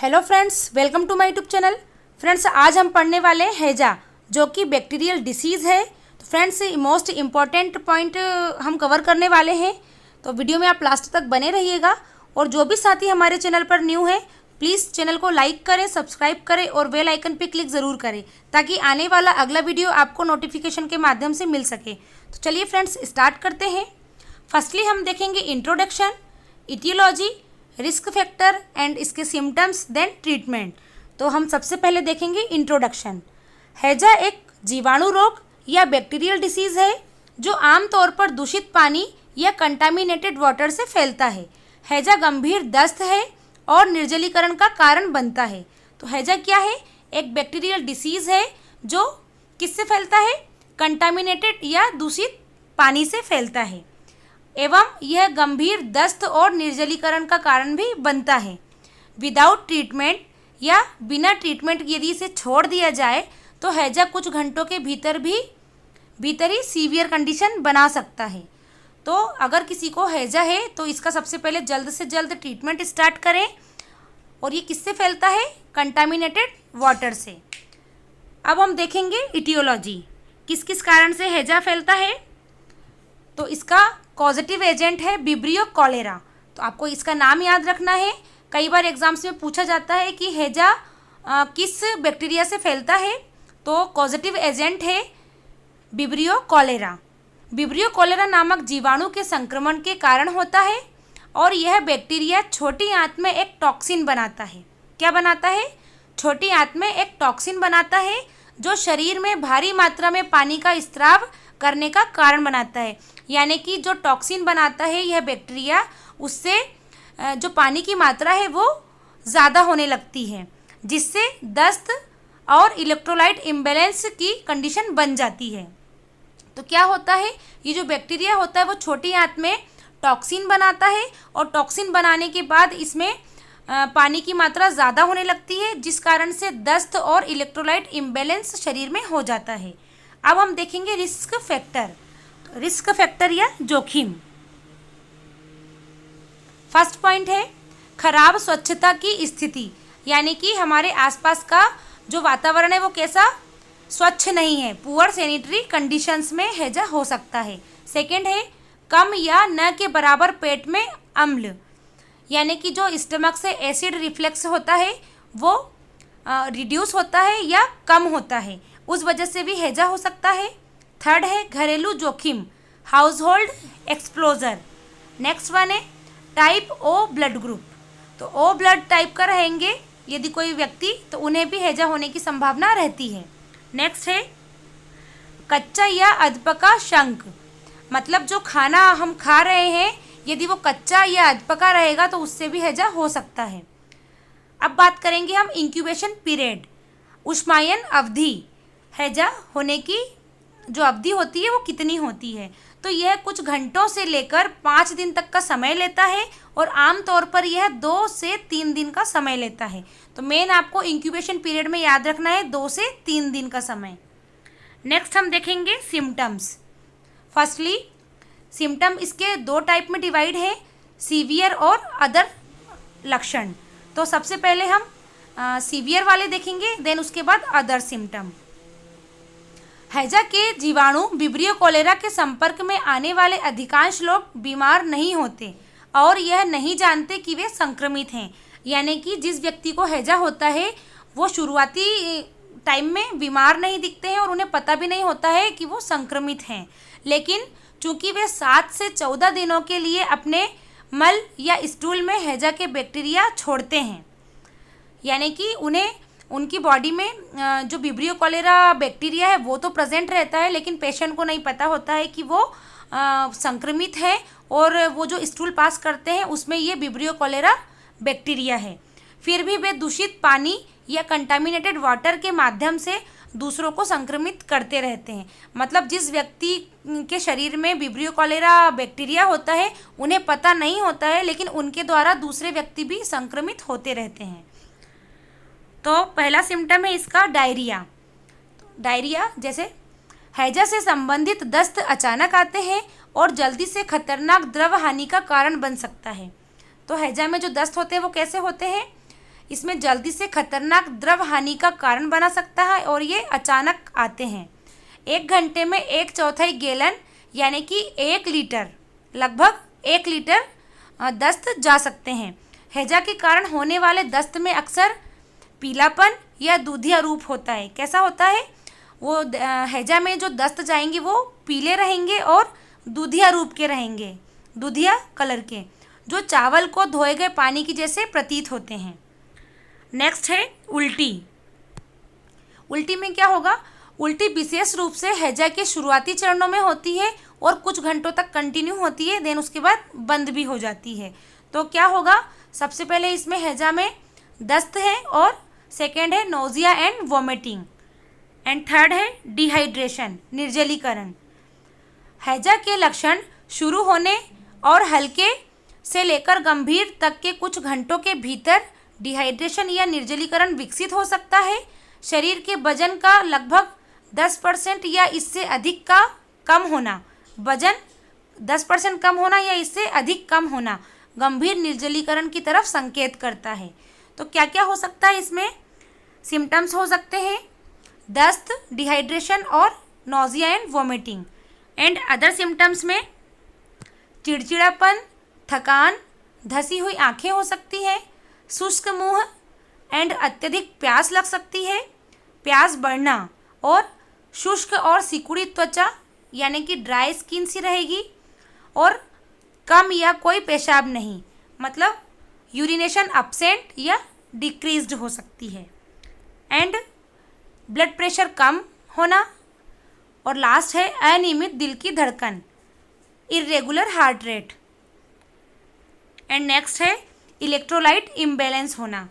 Hello friends, welcome to my YouTube channel. Friends, आज हम पढ़ने वाले हैं हैजा, जो कि बैक्टीरियल डिसीज़ है। तो फ्रेंड्स, मोस्ट इम्पॉर्टेंट पॉइंट हम कवर करने वाले हैं, तो वीडियो में आप लास्ट तक बने रहिएगा। और जो भी साथी हमारे चैनल पर न्यू है, प्लीज़ चैनल को लाइक करें, सब्सक्राइब करें और बेल आइकन पर क्लिक ज़रूर करें, ताकि आने वाला अगला वीडियो आपको नोटिफिकेशन के माध्यम से मिल सके। तो चलिए फ्रेंड्स, स्टार्ट करते हैं। फर्स्टली हम देखेंगे introduction, etiology, risk factor and इसके सिम्टम्स, देन ट्रीटमेंट। तो हम सबसे पहले देखेंगे इंट्रोडक्शन। हैजा एक जीवाणु रोग या बैक्टीरियल डिसीज़ है जो आमतौर पर दूषित पानी या कंटामिनेटेड वाटर से फैलता है। हैजा गंभीर दस्त है और निर्जलीकरण का कारण बनता है। तो हैजा क्या है? एक बैक्टीरियल डिसीज़ है जो किससे फैलता है? कंटामिनेटेड या दूषित पानी से फैलता है, एवं यह गंभीर दस्त और निर्जलीकरण का कारण भी बनता है। विदाउट ट्रीटमेंट या बिना ट्रीटमेंट यदि इसे छोड़ दिया जाए तो हैजा कुछ घंटों के भीतर ही सीवियर कंडीशन बना सकता है। तो अगर किसी को हैजा है तो इसका सबसे पहले जल्द से जल्द ट्रीटमेंट स्टार्ट करें। और ये किससे फैलता है? कंटामिनेटेड वाटर से। अब हम देखेंगे इटियोलॉजी, किस किस कारण से हैजा फैलता है। तो इसका कॉजेटिव एजेंट है विब्रियो कॉलेरा। तो आपको इसका नाम याद रखना है। कई बार एग्जाम्स में पूछा जाता है कि हैजा किस बैक्टीरिया से फैलता है। तो कॉजेटिव एजेंट है विब्रियो कॉलेरा। विब्रियो कॉलेरा नामक जीवाणु के संक्रमण के कारण होता है और यह बैक्टीरिया छोटी आंत में एक टॉक्सिन बनाता है। क्या बनाता है? छोटी आंत में एक टॉक्सिन बनाता है जो शरीर में भारी मात्रा में पानी का स्राव करने का कारण बनाता है। यानी कि जो टॉक्सिन बनाता है यह बैक्टीरिया, उससे जो पानी की मात्रा है वो ज़्यादा होने लगती है, जिससे दस्त और इलेक्ट्रोलाइट इम्बैलेंस की कंडीशन बन जाती है। तो क्या होता है? ये जो बैक्टीरिया होता है वो छोटी आंत में टॉक्सिन बनाता है और टॉक्सिन बनाने के बाद इसमें पानी की मात्रा ज़्यादा होने लगती है, जिस कारण से दस्त और इलेक्ट्रोलाइट इम्बैलेंस शरीर में हो जाता है। अब हम देखेंगे रिस्क फैक्टर। रिस्क फैक्टर या जोखिम। फर्स्ट पॉइंट है खराब स्वच्छता की स्थिति, यानी कि हमारे आसपास का जो वातावरण है वो कैसा? स्वच्छ नहीं है। पुअर सैनिटरी कंडीशंस में हैजा हो सकता है। सेकंड है कम या न के बराबर पेट में अम्ल, यानी कि जो स्टमक से एसिड रिफ्लेक्स होता है वो रिड्यूस होता है या कम होता है, उस वजह से भी हैजा हो सकता है। थर्ड है घरेलू जोखिम, house hold exposure. Next one है टाइप ओ ब्लड ग्रुप। तो ओ ब्लड टाइप का रहेंगे यदि कोई व्यक्ति, तो उन्हें भी हैजा होने की संभावना रहती है। नेक्स्ट है कच्चा या अधपका शंख, मतलब जो खाना हम खा रहे हैं यदि वो कच्चा या अधपका रहेगा तो उससे भी हैजा हो सकता है। अब बात करेंगे हम इंक्यूबेशन पीरियड, उष्मायन अवधि। हैजा होने की जो अवधि होती है वो कितनी होती है? तो यह कुछ घंटों से लेकर 5 दिन तक का समय लेता है और आमतौर पर यह 2 से 3 दिन का समय लेता है। तो मेन आपको इंक्यूबेशन पीरियड में याद रखना है 2 से 3 दिन का समय। नेक्स्ट हम देखेंगे सिम्टम्स। फर्स्टली सिम्टम इसके 2 टाइप में डिवाइड है, सीवियर और अदर लक्षण। तो सबसे पहले हम सीवियर वाले देखेंगे, देन उसके बाद अदर सिम्टम। हैजा के जीवाणु विब्रियो कॉलेरा के संपर्क में आने वाले अधिकांश लोग बीमार नहीं होते और यह नहीं जानते कि वे संक्रमित हैं। यानी कि जिस व्यक्ति को हैजा होता है वो शुरुआती टाइम में बीमार नहीं दिखते हैं और उन्हें पता भी नहीं होता है कि वो संक्रमित हैं। लेकिन चूंकि वे 7 से 14 दिनों के लिए अपने मल या स्टूल में हैजा के बैक्टीरिया छोड़ते हैं, यानी कि उन्हें उनकी बॉडी में जो विब्रियो कॉलेरा बैक्टीरिया है वो तो प्रेजेंट रहता है, लेकिन पेशेंट को नहीं पता होता है कि वो संक्रमित है और वो जो स्टूल पास करते हैं उसमें ये विब्रियो कॉलेरा बैक्टीरिया है। फिर भी वे दूषित पानी या कंटामिनेटेड वाटर के माध्यम से दूसरों को संक्रमित करते रहते हैं। मतलब जिस व्यक्ति के शरीर में विब्रियो कॉलेरा बैक्टीरिया होता है उन्हें पता नहीं होता है, लेकिन उनके द्वारा दूसरे व्यक्ति भी संक्रमित होते रहते हैं। तो पहला सिम्टम है इसका डायरिया। डायरिया जैसे हैजा से संबंधित दस्त अचानक आते हैं और जल्दी से खतरनाक द्रव हानि का कारण बन सकता है। तो हैजा में जो दस्त होते हैं वो कैसे होते हैं? इसमें जल्दी से खतरनाक द्रव हानि का कारण बना सकता है और ये अचानक आते हैं। 1 घंटे में 1/4 गैलन यानी कि 1 लीटर, लगभग 1 लीटर दस्त जा सकते हैं। हैजा के कारण होने वाले दस्त में अक्सर पीलापन या दूधिया रूप होता है। कैसा होता है? वो हैजा में जो दस्त जाएंगे वो पीले रहेंगे और दूधिया रूप के रहेंगे, दूधिया कलर के, जो चावल को धोए गए पानी की जैसे प्रतीत होते हैं। नेक्स्ट है उल्टी। उल्टी में क्या होगा? उल्टी विशेष रूप से हैजा के शुरुआती चरणों में होती है और कुछ घंटों तक कंटिन्यू होती है, देन उसके बाद बंद भी हो जाती है। तो क्या होगा? सबसे पहले इसमें हैजा में दस्त है और सेकेंड है nausea and vomiting and third है डिहाइड्रेशन, निर्जलीकरण। हैजा के लक्षण शुरू होने और हल्के से लेकर गंभीर तक के कुछ घंटों के भीतर डिहाइड्रेशन या निर्जलीकरण विकसित हो सकता है। शरीर के वजन का लगभग 10% या इससे अधिक का कम होना, वजन 10% कम होना या इससे अधिक कम होना गंभीर निर्जलीकरण की तरफ संकेत करता है। तो क्या क्या हो सकता है इसमें? सिम्टम्स हो सकते हैं दस्त, डिहाइड्रेशन और nausea and vomiting. And other symptoms में चिड़चिड़ापन, थकान, धसी हुई आंखें हो सकती है, शुष्क मुंह एंड अत्यधिक प्यास लग सकती है, प्यास बढ़ना और शुष्क और सिकुड़ी त्वचा यानी कि ड्राई स्किन सी रहेगी और कम या कोई पेशाब नहीं, मतलब यूरिनेशन अपसेंट या डिक्रीज्ड हो सकती है। एंड ब्लड प्रेशर कम होना और लास्ट है अनियमित दिल की धड़कन, irregular heart rate. And next है इलेक्ट्रोलाइट इम्बैलेंस होना।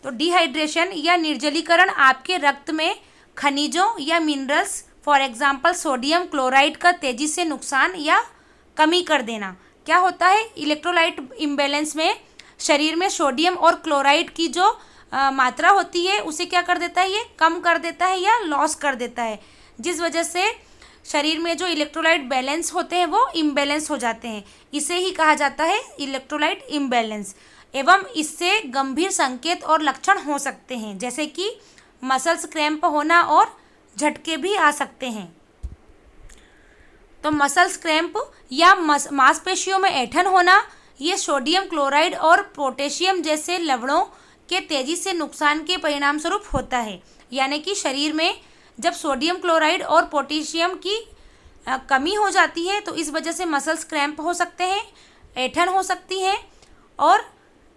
तो डिहाइड्रेशन या निर्जलीकरण आपके रक्त में खनिजों या minerals for example sodium chloride का तेजी से नुकसान या कमी कर देना। क्या होता है? इलेक्ट्रोलाइट इम्बैलेंस में शरीर में सोडियम और क्लोराइड की जो मात्रा होती है उसे क्या कर देता है? ये कम कर देता है या लॉस कर देता है, जिस वजह से शरीर में जो इलेक्ट्रोलाइट बैलेंस होते हैं वो इम्बैलेंस हो जाते हैं। इसे ही कहा जाता है इलेक्ट्रोलाइट इम्बैलेंस। एवं इससे गंभीर संकेत और लक्षण हो सकते हैं, जैसे कि मसल्स क्रैम्प होना और झटके भी आ सकते हैं। तो मसल्स क्रैम्प या मांसपेशियों में ऐंठन होना, ये सोडियम क्लोराइड और पोटेशियम जैसे लवणों के तेजी से नुकसान के परिणाम स्वरूप होता है। यानी कि शरीर में जब सोडियम क्लोराइड और पोटेशियम की कमी हो जाती है तो इस वजह से मसल्स क्रैम्प हो सकते हैं, ऐंठन हो सकती है और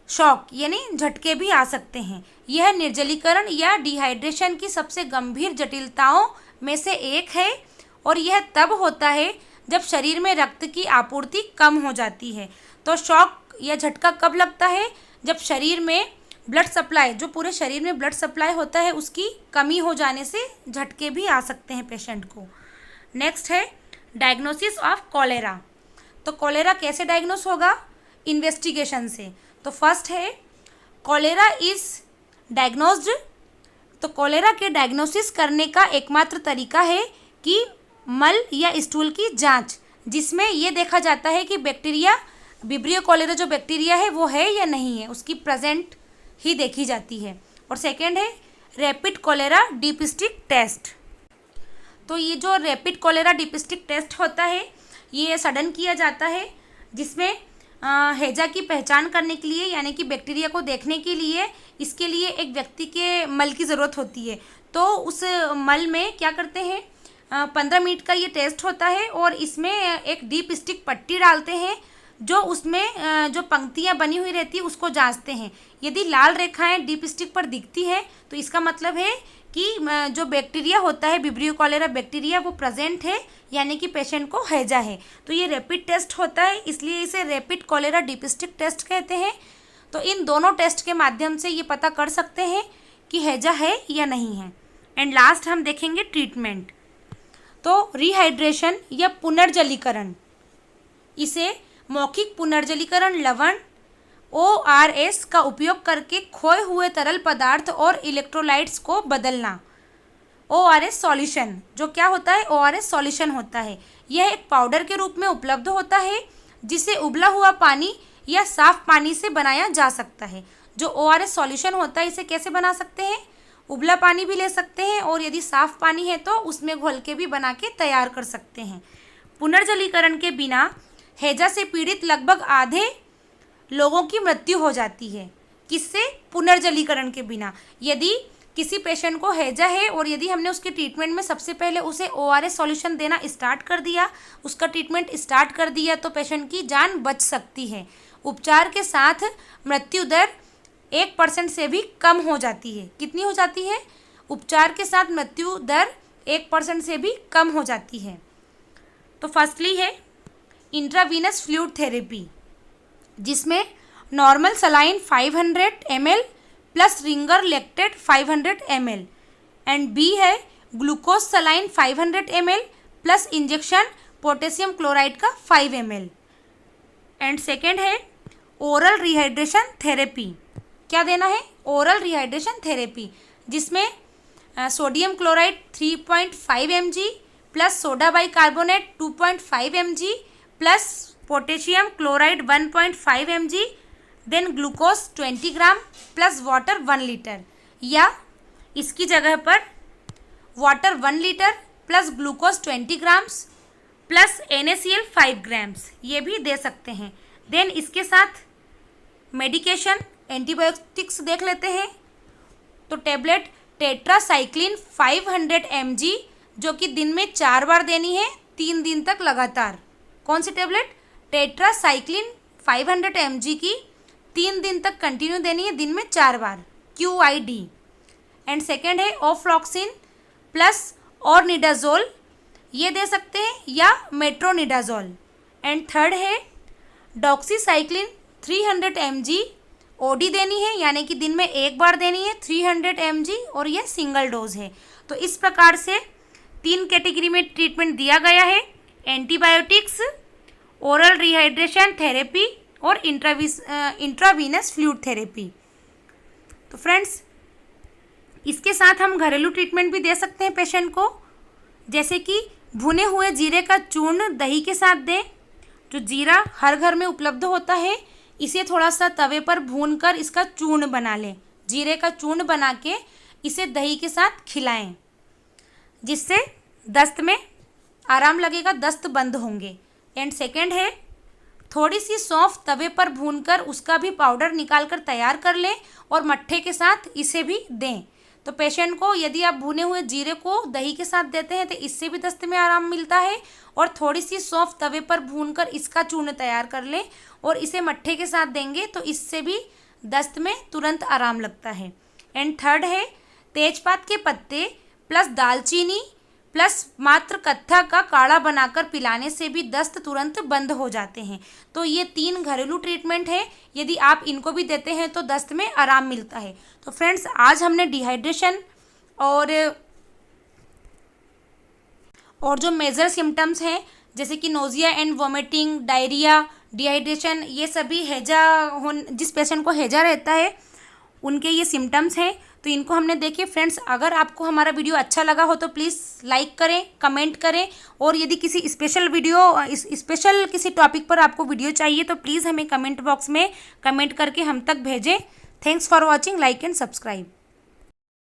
शॉक यानी झटके भी आ सकते हैं। यह निर्जलीकरण या डिहाइड्रेशन की सबसे गंभीर जटिलताओं में से एक है और यह तब होता है जब शरीर में रक्त की आपूर्ति कम हो जाती है। तो शॉक या झटका कब लगता है? जब शरीर में ब्लड सप्लाई, जो पूरे शरीर में ब्लड सप्लाई होता है उसकी कमी हो जाने से झटके भी आ सकते हैं पेशेंट को। नेक्स्ट है डायग्नोसिस ऑफ कॉलेरा। तो कॉलेरा कैसे डायग्नोस होगा? इन्वेस्टिगेशन से। तो फर्स्ट है कॉलेरा इज डायग्नोस्ड। तो कॉलेरा के डायग्नोसिस करने का एकमात्र तरीका है कि मल या स्टूल की जांच, जिसमें ये देखा जाता है कि बैक्टीरिया, विब्रियो कॉलेरा जो बैक्टीरिया है वो है या नहीं है, उसकी प्रेजेंट ही देखी जाती है। और सेकेंड है रैपिड कॉलेरा डिपिस्टिक टेस्ट। तो ये जो रैपिड कॉलेरा डिपिस्टिक टेस्ट होता है ये सडन किया जाता है, जिसमें हैजा की पहचान करने के लिए यानी कि बैक्टीरिया को देखने के लिए इसके लिए एक व्यक्ति के मल की ज़रूरत होती है। तो उस मल में क्या करते हैं, 15 मिनट का ये टेस्ट होता है और इसमें एक डीप स्टिक पट्टी डालते हैं जो उसमें जो पंक्तियां बनी हुई रहती है उसको जांचते हैं। यदि लाल रेखाएं डीप स्टिक पर दिखती है तो इसका मतलब है कि जो बैक्टीरिया होता है विब्रियो कॉलेरा बैक्टीरिया वो प्रेजेंट है, यानी कि पेशेंट को हैजा है। तो ये रैपिड टेस्ट होता है, इसलिए इसे रैपिड कॉलेरा डिपिस्टिक टेस्ट कहते हैं। तो इन दोनों टेस्ट के माध्यम से ये पता कर सकते हैं कि हैजा है या नहीं है। एंड लास्ट हम देखेंगे ट्रीटमेंट। तो रिहाइड्रेशन या पुनर्जलीकरण, इसे मौखिक पुनर्जलीकरण लवण ORS का उपयोग करके खोए हुए तरल पदार्थ और इलेक्ट्रोलाइट्स को बदलना। ORS सॉल्यूशन, जो क्या होता है, ORS सॉल्यूशन होता है। यह एक पाउडर के रूप में उपलब्ध होता है जिसे उबला हुआ पानी या साफ पानी से बनाया जा सकता है, जो ORS सॉल्यूशन होता है इसे कैसे बना सकते हैं, उबला पानी भी ले सकते हैं और यदि साफ पानी है तो उसमें घोल के भी बना के तैयार कर सकते हैं। पुनर्जलीकरण के बिना हैजा से पीड़ित लगभग आधे लोगों की मृत्यु हो जाती है। किससे? पुनर्जलीकरण के बिना। यदि किसी पेशेंट को हैजा है और यदि हमने उसके ट्रीटमेंट में सबसे पहले उसे ORS सॉल्यूशन देना स्टार्ट कर दिया, उसका ट्रीटमेंट स्टार्ट कर दिया, तो पेशेंट की जान बच सकती है। उपचार के साथ मृत्यु दर 1% से भी कम हो जाती है। कितनी हो जाती है? उपचार के साथ मृत्यु दर 1% से भी कम हो जाती है। तो फर्स्टली है इंट्रावीनस फ्लूइड थेरेपी, जिसमें normal saline 500 ml plus Ringer lactate 500 ml, and B है glucose saline 500 ml plus injection potassium chloride का 5 ml, एंड सेकेंड है ओरल रिहाइड्रेशन थेरेपी। क्या देना है? ओरल रिहाइड्रेशन थेरेपी, जिसमें sodium chloride 3.5 mg plus soda bicarbonate 2.5 mg plus potassium chloride 1.5 mg, then glucose 20 gram plus water 1 litre, या इसकी जगह पर water 1 litre plus glucose 20 grams plus NaCl 5 grams, ये भी दे सकते हैं। देन इसके साथ मेडिकेशन एंटीबायोटिक्स देख लेते हैं। तो टेबलेट टेट्रासाइक्लिन 500 mg, जो कि दिन में 4 बार देनी है 3 दिन तक लगातार। कौन सी टेबलेट? टेट्रासाइक्लिन 500 mg की 3 दिन तक कंटिन्यू देनी है, दिन में 4 बार, QID। एंड सेकेंड है ऑफ्लॉक्सिन प्लस और निडाजोल, ये दे सकते हैं, या मेट्रोनिडाजोल। एंड थर्ड है डॉक्सीसाइक्लिन 300 mg, OD देनी है, यानी कि दिन में 1 बार देनी है 300 mg, और यह सिंगल डोज है। तो इस प्रकार से 3 कैटेगरी में ट्रीटमेंट दिया गया है: एंटीबायोटिक्स, ओरल रिहाइड्रेशन थेरेपी और इंट्रावीनस फ्लूइड थेरेपी। तो फ्रेंड्स, इसके साथ हम घरेलू ट्रीटमेंट भी दे सकते हैं पेशेंट को, जैसे कि भुने हुए जीरे का चूर्ण दही के साथ दें। जो जीरा हर घर में उपलब्ध होता है, इसे थोड़ा सा तवे पर भूनकर इसका चूर्ण बना लें। जीरे का चूर्ण बना के इसे दही के साथ खिलाएं, जिससे दस्त में आराम लगेगा, दस्त बंद होंगे। एंड सेकेंड है थोड़ी सी सौंफ तवे पर भूनकर उसका भी पाउडर निकालकर तैयार कर लें और मट्ठे के साथ इसे भी दें। तो पेशेंट को यदि आप भुने हुए जीरे को दही के साथ देते हैं तो इससे भी दस्त में आराम मिलता है, और थोड़ी सी सौंफ तवे पर भूनकर इसका चूर्ण तैयार कर लें और इसे मट्ठे के साथ देंगे तो इससे भी दस्त में तुरंत आराम लगता है। एंड थर्ड है तेजपात के पत्ते प्लस दालचीनी प्लस मात्र कत्था का काढ़ा बनाकर पिलाने से भी दस्त तुरंत बंद हो जाते हैं। तो ये 3 घरेलू ट्रीटमेंट है, यदि आप इनको भी देते हैं तो दस्त में आराम मिलता है। तो फ्रेंड्स, आज हमने डिहाइड्रेशन और जो मेजर सिम्टम्स हैं जैसे कि nausea and vomiting, diarrhoea, dehydration, ये सभी जिस पेशेंट को हैजा रहता है उनके ये सिम्टम्स हैं। तो इनको हमने देखे। फ्रेंड्स, अगर आपको हमारा वीडियो अच्छा लगा हो तो प्लीज़ लाइक करें, कमेंट करें, और यदि किसी स्पेशल किसी टॉपिक पर आपको वीडियो चाहिए तो प्लीज़ हमें कमेंट बॉक्स में कमेंट करके हम तक भेजें। Thanks for watching, like and subscribe.